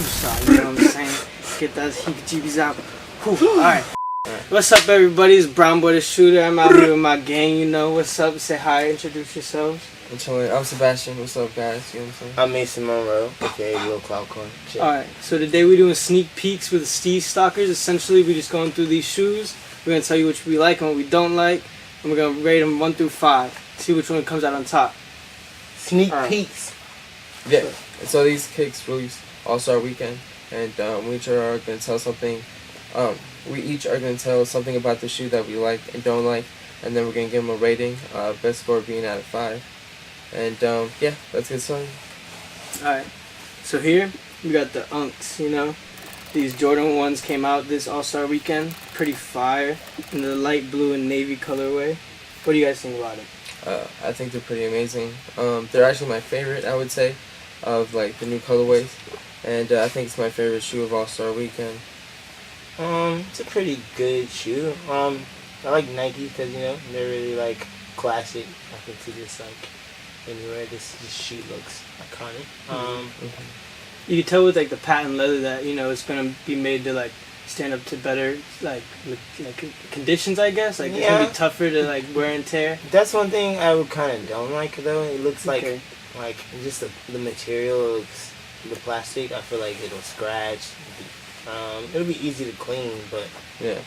woosah, you know what I'm saying? Get those heebie-jeebies out. Whew. Alright. What's up, everybody? It's Brown Boy the Shooter. I'm out here with my gang, you know. What's up? Say hi, introduce yourselves. I'm chilling. I'm Sebastian. What's up, guys? You know what I'm saying? I'm Mason Monroe, aka Lil Cloud Coin. Alright, so today we're doing sneak peeks with the Steezstalkers. Essentially, we're just going through these shoes. We're going to tell you which we like and what we don't like. And we're going to rate them 1 through 5. See which one comes out on top. Sneak peeks. Yeah. So these kicks released All-Star Weekend. And we each are going to tell something. We each are going to tell something about the shoe that we like and don't like. And then we're going to give them a rating. Best score being out of 5. And yeah, let's get started. Alright, so here we got the Unks, you know. These Jordan 1s came out this All-Star Weekend. Pretty fire. In the light blue and navy colorway. What do you guys think about it? I think they're pretty amazing. They're actually my favorite, I would say, of like the new colorways. And I think it's my favorite shoe of All-Star Weekend. It's a pretty good shoe. I like Nike because, you know, they're really like classic. I can see this like anywhere. This shoe looks iconic. You can tell with like the patent leather that, you know, it's gonna be made to like stand up to better like conditions, I guess. Like it's gonna be tougher to like wear and tear. That's one thing I would kind of don't like though. It looks like Okay. just the material looks, the plastic. I feel like it'll scratch. It'll be easy to clean, but Yeah.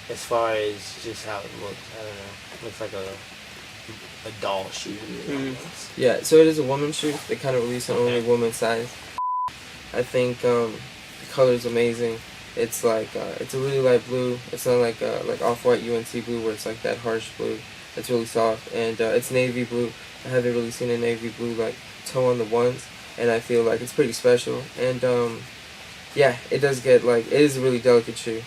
as far as just how it looks, I don't know. It looks like a doll shoe. Almost. Yeah, so it is a woman's shoe. They kind of released an only woman's size. I think the color is amazing. It's like it's a really light blue. It's not like off-white UNC blue where it's like that harsh blue. It's really soft, and it's navy blue. I haven't really seen a navy blue like toe on the ones, and I feel like it's pretty special. And yeah, it does get like it is a really delicate shoe.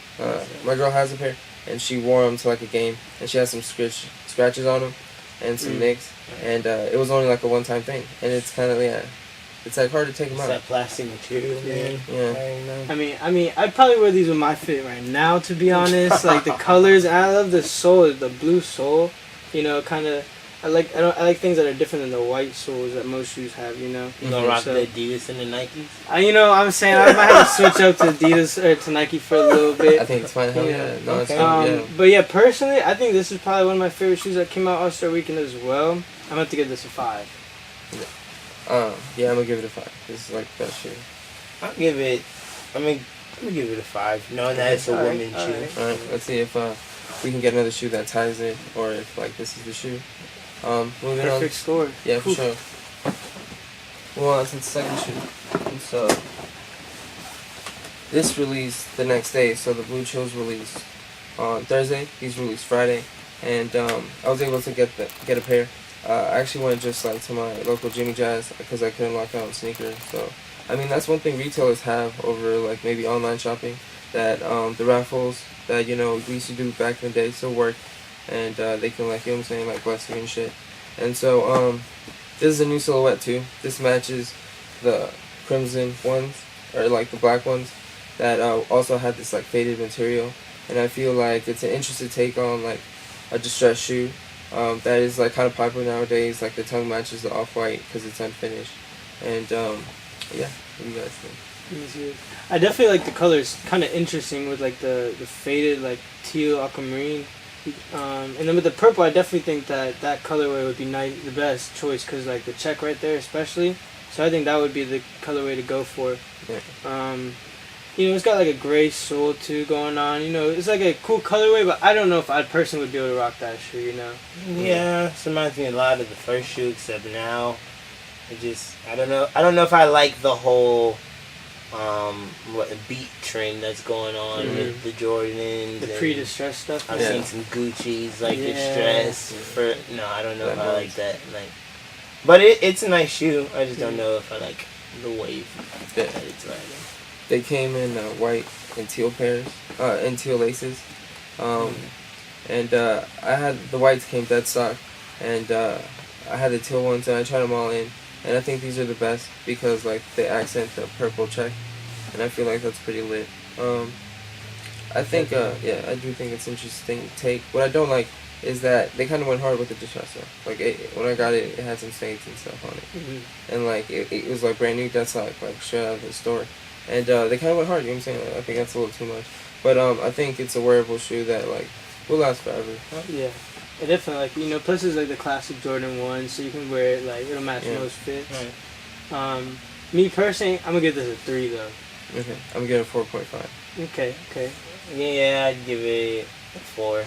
My girl has a pair, and she wore them to like a game, and she has some scratches on them, and some nicks, and it was only like a one-time thing, and it's kind of it's like hard to take them out. That plastic material, man. Yeah. I mean, I'd probably wear these with my fit right now, to be honest. Like the colors, and I love the sole, the blue sole. You know, kind of. I like things that are different than the white soles that most shoes have. You know. You gonna rock the Adidas and the Nikes? You know, I'm saying I might have to switch up to Adidas or to Nike for a little bit. I think it's fine. Hell yeah. No, it's But yeah, personally, I think this is probably one of my favorite shoes that came out All-Star Weekend as well. I'm gonna have to give this a 5. Yeah, I'm gonna give it a 5. This is like the best shoe. I'm gonna give it a 5, knowing that it's a women's shoe. Alright, let's see if we can get another shoe that ties it, or if like this is the shoe. Moving Perfect on. score. Yeah, for sure. Well, it's the second shoe. And so this released the next day. So the Blue Chills released on Thursday. These released Friday, and I was able to get a pair. I actually went just like to my local Jimmy Jazz because I couldn't lock down sneakers. So I mean that's one thing retailers have over like maybe online shopping, that the raffles that, you know, we used to do back in the day still work, and they can, like, you know what I'm saying, like bless you and shit. And so this is a new silhouette too. This matches the crimson ones, or like the black ones that also had this like faded material, and I feel like it's an interesting take on like a distressed shoe. That is like kind of popular nowadays. Like the tongue matches the off-white because it's unfinished, and yeah, what do you guys think? I definitely like the colors. Kind of interesting with like the faded like teal aquamarine, and then with the purple, I definitely think that colorway would be the best choice because like the check right there especially. So I think that would be the colorway to go for. Yeah. You know, it's got like a gray sole too going on. You know, it's like a cool colorway, but I don't know if I personally would be able to rock that shoe. You know. Yeah, it reminds me a lot of the first shoe, except now, I don't know if I like the whole beat trend that's going on with the Jordans, the pre-distressed stuff. I've seen some Gucci's like distressed for. No, I don't know if I like that. Like, but it's a nice shoe. I just don't know if I like the wave that it's riding. They came in white and teal pairs, and teal laces, and I had the whites came dead stock, and I had the teal ones, and I tried them all in, and I think these are the best because like they accent the purple check, and I feel like that's pretty lit. I think yeah, I do think it's interesting take. What I don't like is that they kind of went hard with the distress stuff. Like when I got it, it had some stains and stuff on it, and like it was like brand new. That's like straight out of the store. and they kind of went hard. You know what I'm saying? Like, I think that's a little too much, but I think it's a wearable shoe that like will last forever. Yeah. It definitely, like, you know, plus it's like the classic Jordan 1, so you can wear it, like, it'll match most fits. Right. Me personally, I'm gonna give this a 3 though. Okay, I'm gonna give it 4.5. Okay. Yeah, I'd give it a 4.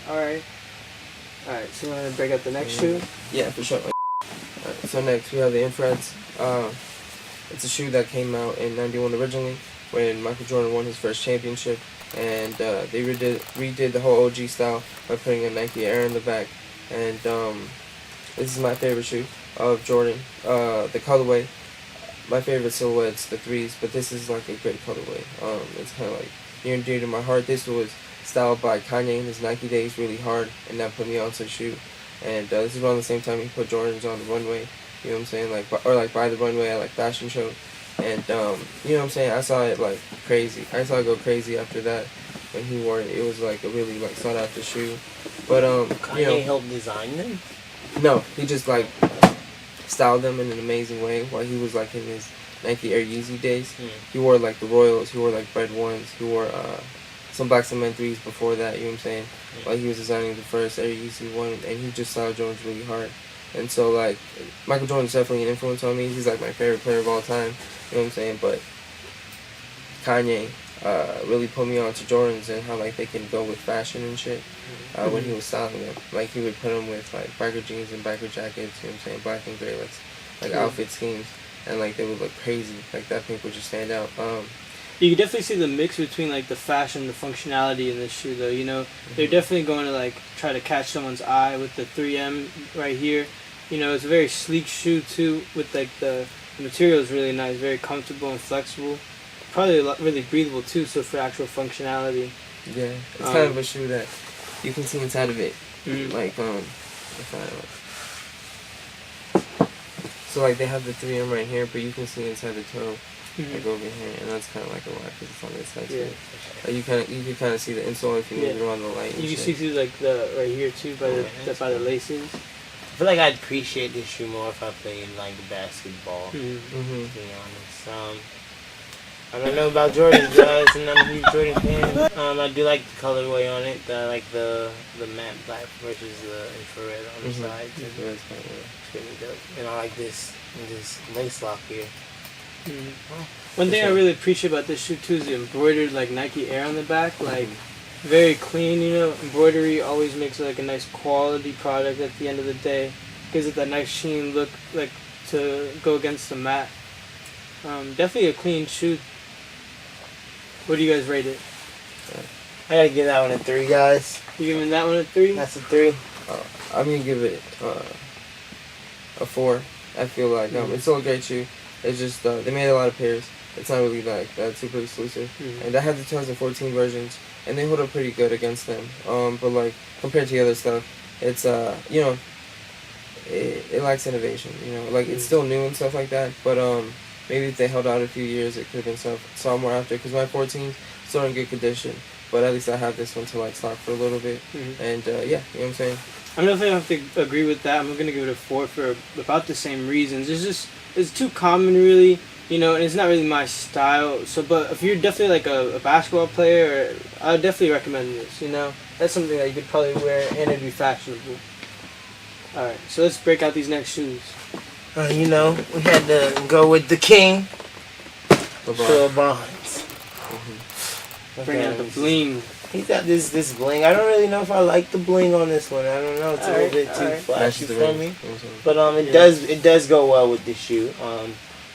Alright, so we're gonna break out the next shoe? Yeah, for sure. Alright, so next we have the Infrareds. It's a shoe that came out in '91 originally, when Michael Jordan won his first championship, and they redid the whole OG style by putting a Nike Air in the back. And this is my favorite shoe of Jordan. The colorway, my favorite silhouette's the 3s, but this is like a great colorway. It's kind of like near and dear to my heart. This was styled by Kanye in his Nike days really hard, and that put me onto the shoe. And this is around the same time he put Jordans on the runway. You know what I'm saying? Like, or like by the runway at like fashion show. And you know what I'm saying? I saw it like crazy. I saw it go crazy after that when he wore it. It was like a really like sought after shoe. But Kanye you know, helped design them? no, he just like styled them in an amazing way while he was like in his Nike Air Yeezy days. He wore like the Royals, he wore like Red Ones, he wore some Black Cement 3s before that, you know what I'm saying? Like he was designing the first Air Yeezy 1, and he just styled Jordans really hard. And so like Michael Jordan's definitely an influence on me. He's like my favorite player of all time, you know what I'm saying? But Kanye really put me on to Jordans and how like they can go with fashion and shit when he was styling them. Like he would put them with like biker jeans and biker jackets, you know what I'm saying, black and gray, like outfit schemes, and like they would look crazy. Like that pink would just stand out. You can definitely see the mix between like the fashion and the functionality in this shoe though, you know. They're definitely going to like try to catch someone's eye with the 3M right here. You know, it's a very sleek shoe too, with like the material is really nice, very comfortable and flexible. Probably really breathable too, so for actual functionality. Yeah, it's kind of a shoe that you can see inside of it. Like, so like they have the 3M right here, but you can see inside the toe, like over here, and that's kind of like a lot because it's on this side too. Like you can kind of see the insole if you move it around the light. You can see through like the right here too by the laces. I feel like I'd appreciate this shoe more if I played like basketball. To be honest, I don't know about Jordan, guys, and I'm a huge Jordan fan. I do like the colorway on it. I like the matte black versus the infrared on the side. It's pretty dope. And I like this lace lock here. One thing I really appreciate about this shoe too is the embroidered like Nike Air on the back, like very clean. You know, embroidery always makes like a nice quality product at the end of the day. Gives it that nice sheen look, like to go against the matte. Definitely a clean shoe. What do you guys rate it? I gotta give that one a 3, guys. You giving that one a 3? That's a 3. I'm gonna give it a 4. I feel like it's still a great shoe. It's just they made a lot of pairs. It's not really like that super exclusive. And I have the 2014 versions, and they hold up pretty good against them. But like compared to the other stuff, it's you know, it lacks innovation. You know, like it's still new and stuff like that. But maybe if they held out a few years, it could have been saw more after. Because my 14's still in good condition, but at least I have this one to like stock for a little bit. And yeah, you know what I'm saying. I'm definitely have to agree with that. I'm gonna give it a 4 for about the same reasons. It's too common, really, you know, and it's not really my style. So, but if you're definitely like a basketball player, I would definitely recommend this. You know, that's something that you could probably wear and it'd be fashionable. All right, so let's break out these next shoes. You know, we had to go with the king, LeBron's. Bring out the bling. He's got this bling. I don't really know if I like the bling on this one. I don't know. It's a little bit too flashy for me. But it does go well with this shoe.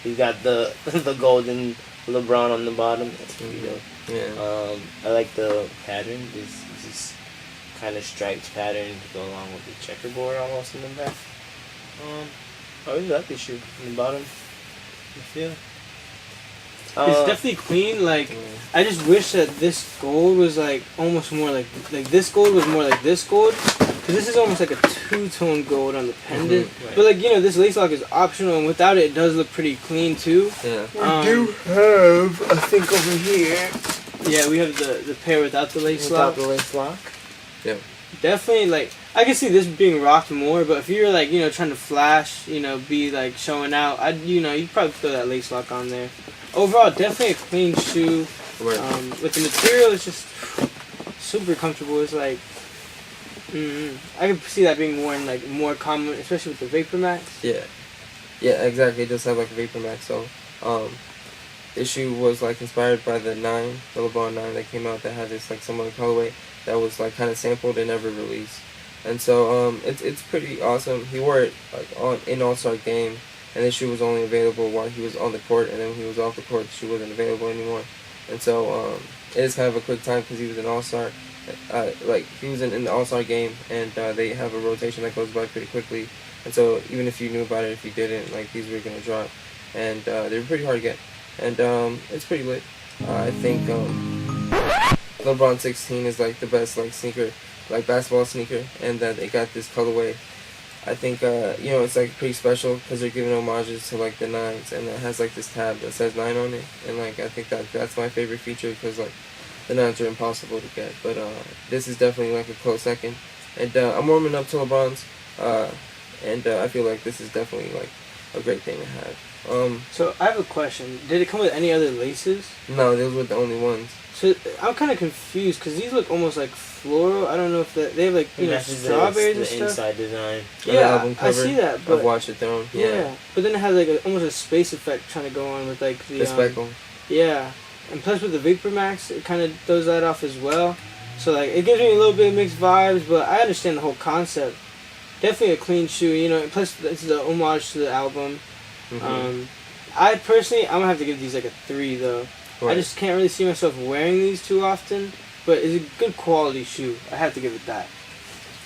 He's got the golden LeBron on the bottom. That's pretty dope. Yeah. I like the pattern. This kind of striped pattern to go along with the checkerboard almost in the back. I really like this shoe in the bottom. You feel? It's definitely clean. Like, I just wish that this gold was like almost more like this gold was more like this gold. Cause this is almost like a two-tone gold on the pendant. Right. But like, you know, this lace lock is optional, and without it, it does look pretty clean too. Yeah. We do have, I think, over here. Yeah, we have the pair without the lace lock. Without the lace lock. Yeah. Definitely, like, I can see this being rocked more, but if you're like, trying to flash, be like showing out, you probably throw that lace lock on there. Overall, definitely a clean shoe. Right. With the material, it's just super comfortable. It's like, I can see that being worn like more common, especially with the Vapor Max. Yeah. Yeah, exactly. It does have like a Vapor Max. So, this shoe was like inspired by the LeBron 9 that came out that had this like similar colorway that was like kind of sampled and never released. And so it's pretty awesome. He wore it like in All-Star game, and this shoe was only available while he was on the court, and then when he was off the court, the shoe wasn't available anymore. And so it is kind of a quick time because he was an All-Star. Like he was in the All-Star game, and they have a rotation that goes by pretty quickly. And so even if you knew about it, if you didn't, like these were gonna drop, and they were pretty hard to get. And it's pretty lit. I think LeBron 16 is like the best like sneaker, like basketball sneaker, and that they got this colorway. I think it's like pretty special because they're giving homages to like the 9s, and it has like this tab that says 9 on it, and like I think that's my favorite feature because like the 9s are impossible to get, but this is definitely like a close second. And I'm warming up to LeBron's, and I feel like this is definitely like a great thing to have. So I have a question. Did it come with any other laces? No, those were the only ones. So I'm kind of confused because these look almost like floral. I don't know if they have like strawberries and stuff. Inside design. On the album cover, I see that. But of Watch It Throne. Yeah, but then it has like almost a space effect trying to go on with like the speckle. Yeah, and plus with the Vapor Max, it kind of throws that off as well. So like it gives me a little bit of mixed vibes, but I understand the whole concept. Definitely a clean shoe, and plus it's the homage to the album. Mm-hmm. I personally, I'm gonna have to give these like a 3 though. Right. I just can't really see myself wearing these too often, but it's a good quality shoe. I have to give it that.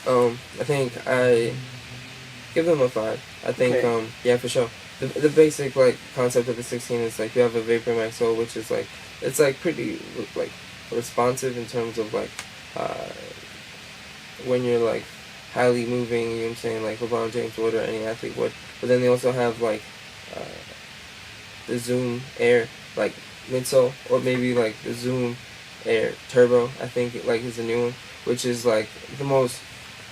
I think I give them a 5. I think Okay. yeah, for sure. The basic like concept of the 16 is like you have a Vapor Max sole, which is like it's like pretty like responsive in terms of like when you're like highly moving, you know what I'm saying, like LeBron James would or any athlete would. But then they also have like the Zoom Air like midsole, or maybe like the Zoom Air Turbo, I think like is the new one, which is like the most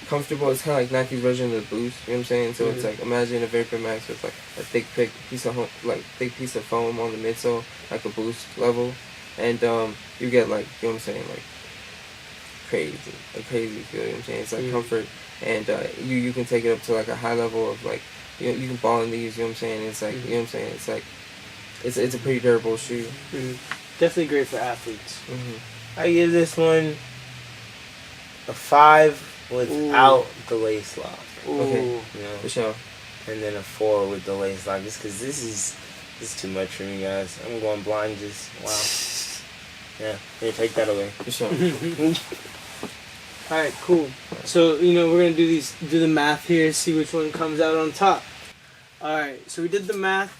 comfortable. It's kind of like Nike's version of the Boost, you know what I'm saying? So it's like imagine a Vapor Max with like a thick piece of foam on the midsole, like a Boost level, and you get like, you know what I'm saying, like crazy feel, you know what I'm saying? It's like comfort, and you can take it up to like a high level of like, you can ball in these, you know what I'm saying? It's like, you know what I'm saying? It's like, it's a pretty durable shoe. Definitely great for athletes. I give this one a 5 without the lace lock. Okay, You know? for sure. And then a 4 with the lace lock, just because this is too much for me, guys. I'm going blind. Just wow. Yeah, here, take that away. For sure. All right, cool. So we're gonna do the math here, see which one comes out on top. All right, so we did the math,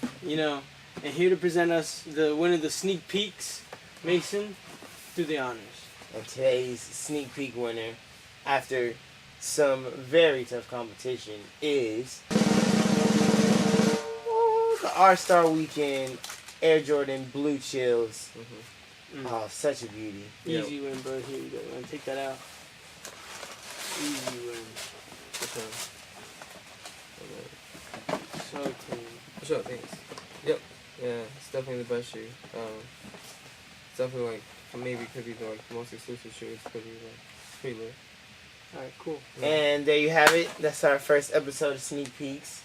and here to present us the winner of the sneak peeks, Mason, do the honors. And today's sneak peek winner, after some very tough competition, is the R-Star Weekend Air Jordan Blue Chills. Oh, such a beauty. Easy win, bro. Here you go. You want to take that out? Easy win. So clean. For sure, thanks. Yep. Yeah, it's definitely the best shoe. It's definitely like maybe could be the like most exclusive shoe. It's pretty lit. Alright, cool. And there you have it. That's our first episode of Sneak Peeks.